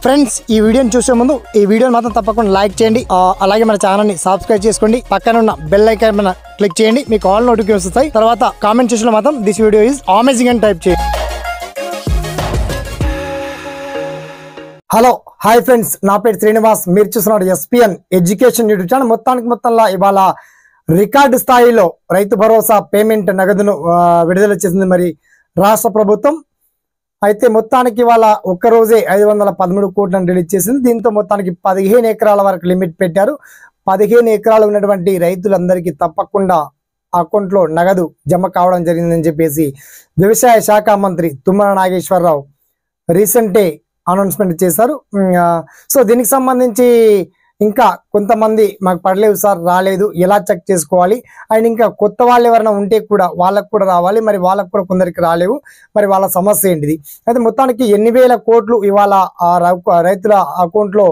Friends ఈ వీడియోని చూసే ముందు ఈ వీడియోని మాత్రం తప్పకుండా లైక్ చేయండి, అలాగే మన ఛానల్ని సబ్స్క్రైబ్ చేసుకోండి, పక్కన ఉన్న బెల్ ఐకాన్ మీద క్లిక్ చేయండి, మీకు ఆల్ నోటిఫికేషన్స్ వస్తాయి. తర్వాత కామెంట్ సెక్షన్లో మాత్రం దిస్ వీడియో ఈజ్ అమేజింగ్ అని టైప్ చేయండి. హలో హాయ్ ఫ్రెండ్స్, నా పేరు శ్రీనివాస్, మీరు చూస్తున్నారు ఎస్పీఎన్ ఎడ్యుకేషన్ యూట్యూబ్ ఛానల్. మొత్తంలో ఇవాళ రికార్డు స్థాయిలో రైతు భరోసా పేమెంట్ నగదును విడుదల చేసింది మరి రాష్ట్ర ప్రభుత్వం. అయితే మొత్తానికి ఇవాళ ఒక్కరోజే 513 కోట్లను రిలీజ్ చేసింది. దీంతో మొత్తానికి 15 ఎకరాల వరకు లిమిట్ పెట్టారు. 15 ఎకరాలు ఉన్నటువంటి రైతులందరికీ తప్పకుండా అకౌంట్లో నగదు జమ కావడం జరిగిందని చెప్పేసి వ్యవసాయ శాఖ మంత్రి తుమ్మల నాగేశ్వరరావు రీసెంటే అనౌన్స్మెంట్ చేశారు. సో దీనికి సంబంధించి ఇంకా కొంతమంది మాకు పడలేవు సార్, రాలేదు, ఎలా చెక్ చేసుకోవాలి, అండ్ ఇంకా కొత్త వాళ్ళు ఎవరైనా ఉంటే కూడా వాళ్ళకు కూడా రావాలి, మరి వాళ్ళకు కూడా కొందరికి రాలేవు, మరి వాళ్ళ సమస్య ఏంటిది. అయితే మొత్తానికి 8,000 కోట్లు ఇవాళ రైతుల అకౌంట్లో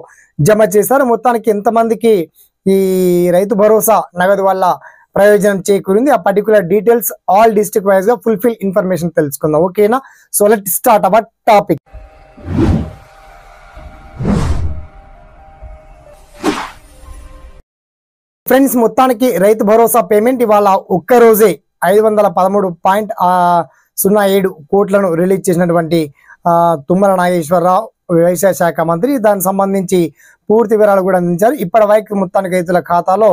జమ చేశారు. మొత్తానికి ఎంతమందికి ఈ రైతు భరోసా నగదు వల్ల ప్రయోజనం చేకూరింది, ఆ particular details all district wise గా ఫుల్ఫిల్ ఇన్ఫర్మేషన్ తెలుసుకుందాం. ఓకేనా? So let start our topic. Friends, మొత్తానికి రైతు భరోసా పేమెంట్ ఇవాళ ఒక్కరోజే 513.07 కోట్లను రిలీజ్ చేసినటువంటి తుమ్మల నాగేశ్వరరావు వ్యవసాయ శాఖ మంత్రి, దానికి సంబంధించి పూర్తి వివరాలు కూడా అందించారు. ఇప్పటి వరకు మొత్తానికి రైతుల ఖాతాలో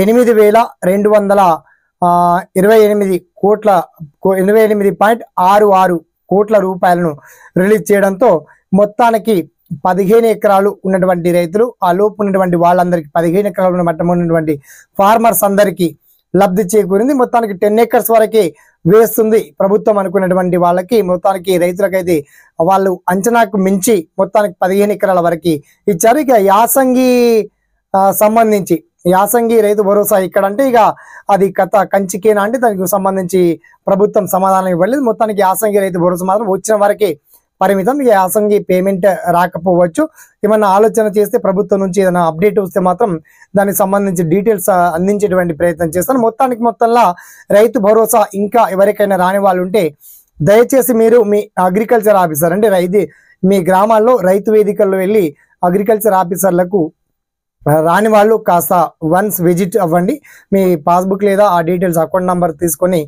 8,228 కోట్ల 88.66 కోట్ల రూపాయలను రిలీజ్ చేయడంతో మొత్తానికి 15 ఎకరాలు ఉన్నటువంటి రైతులు, ఆ లోపు ఉన్నటువంటి వాళ్ళందరికీ 15 ఎకరాలు ఉన్న మట్టం ఉన్నటువంటి ఫార్మర్స్ అందరికీ లబ్ధి చేకూరింది. మొత్తానికి 10 acres వరకే వేస్తుంది ప్రభుత్వం అనుకున్నటువంటి వాళ్ళకి, మొత్తానికి రైతులకైతే వాళ్ళు అంచనాకు మించి మొత్తానికి 15 ఎకరాల వరకు ఇచ్చారు. ఇక యాసంగి సంబంధించి యాసంగి రైతు భరోసా ఇక్కడ అంటే ఇక అది కంచికేనా అంటే దానికి సంబంధించి ప్రభుత్వం సమాధానం ఇవ్వలేదు. మొత్తానికి యాసంగి రైతు భరోసా మాత్రం వచ్చిన వరకే పరిమితం. ఈ యాసంగి పేమెంట్ రాకపోవచ్చు. ఏమన్నా ఆలోచన చేస్తే ప్రభుత్వం నుంచి ఏదైనా అప్డేట్ వస్తే మాత్రం దానికి సంబంధించి డీటెయిల్స్ అందించేటువంటి ప్రయత్నం చేస్తాను. మొత్తంలో రైతు భరోసా ఇంకా ఎవరికైనా రాని వాళ్ళు ఉంటే దయచేసి మీరు మీ అగ్రికల్చర్ ఆఫీసర్ అంటే మీ గ్రామాల్లో రైతు వేదికల్లో వెళ్ళి అగ్రికల్చర్ ఆఫీసర్లకు రాని వాళ్ళు కాస్త వన్స్ విజిట్ అవ్వండి. మీ పాస్బుక్ లేదా ఆ డీటెయిల్స్ అకౌంట్ నెంబర్ తీసుకొని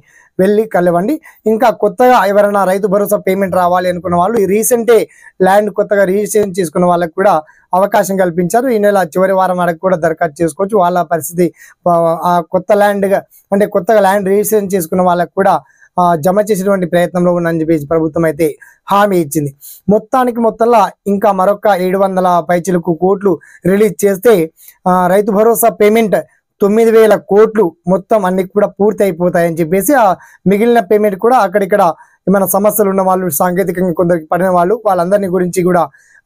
వెళ్ళి కలవండి. ఇంకా కొత్తగా ఎవరైనా రైతు భరోసా పేమెంట్ రావాలి అనుకున్న వాళ్ళు ఈ రీసెంటే ల్యాండ్ కొత్తగా రిజిస్ట్రేషన్ చేసుకున్న వాళ్ళకి కూడా అవకాశం కల్పించారు. ఈ నెల చివరి వారం వరకు కూడా దరఖాస్తు చేసుకోవచ్చు. వాళ్ళ పరిస్థితి ఆ కొత్తగా ల్యాండ్ రిజిస్ట్రేషన్ చేసుకున్న వాళ్ళకు కూడా జమ చేసేటువంటి ప్రయత్నంలో ఉందని చెప్పేసి ప్రభుత్వం అయితే హామీ ఇచ్చింది. మొత్తంలో ఇంకా మరొక 700 పైచిలకు కోట్లు రిలీజ్ చేస్తే రైతు భరోసా పేమెంట్ 9,000 కోట్లు మొత్తం అన్ని కూడా పూర్తి అయిపోతాయని చెప్పేసి ఆ మిగిలిన పేమెంట్ కూడా అక్కడిక్కడ ఏమైనా సమస్యలు ఉన్న వాళ్ళు, సాంకేతికంగా కొందరికి పడిన వాళ్ళందరినీ గురించి కూడా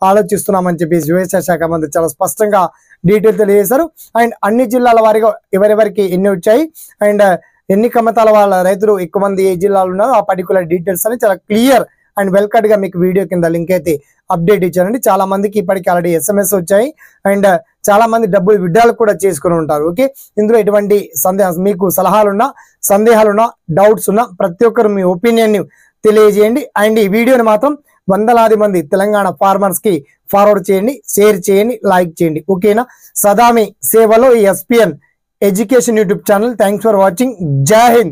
ఆలోచిస్తున్నామని చెప్పేసి వ్యవసాయ శాఖ మంత్రి చాలా స్పష్టంగా డీటెయిల్ తెలియజేశారు. అండ్ అన్ని జిల్లాల వారిగా ఎవరెవరికి ఎన్ని వచ్చాయి అండ్ ఎన్ని కమతాల వాళ్ళ రైతులు ఎక్కువ మంది ఏ జిల్లాలో ఉన్నారో ఆ పర్టికులర్ డీటెయిల్స్ అని చాలా క్లియర్ అండ్ వెల్ కట్ గా మీకు వీడియో కింద లింక్ అయితే అప్డేట్ ఇచ్చారండి. చాలా మందికి ఇప్పటికి ఆల్రెడీ SMS వచ్చాయి అండ్ చాలా మంది డబ్బులు విడ్డాలు కూడా చేసుకుని ఉంటారు. ఓకే, ఇందులో ఎటువంటి మీకు సలహాలున్నా, సందేహాలున్నా, డౌట్స్ ఉన్నా ప్రతి ఒక్కరు మీ ఒపీనియన్ ని తెలియజేయండి. అండ్ ఈ వీడియోని మాత్రం వందలాది మంది తెలంగాణ ఫార్మర్స్ కి ఫార్వర్డ్ చేయండి, షేర్ చేయండి, లైక్ చేయండి. ఓకేనా? సదా మీ సేవలో ఈ SPN education YouTube channel. Thanks for watching. జై హింద్.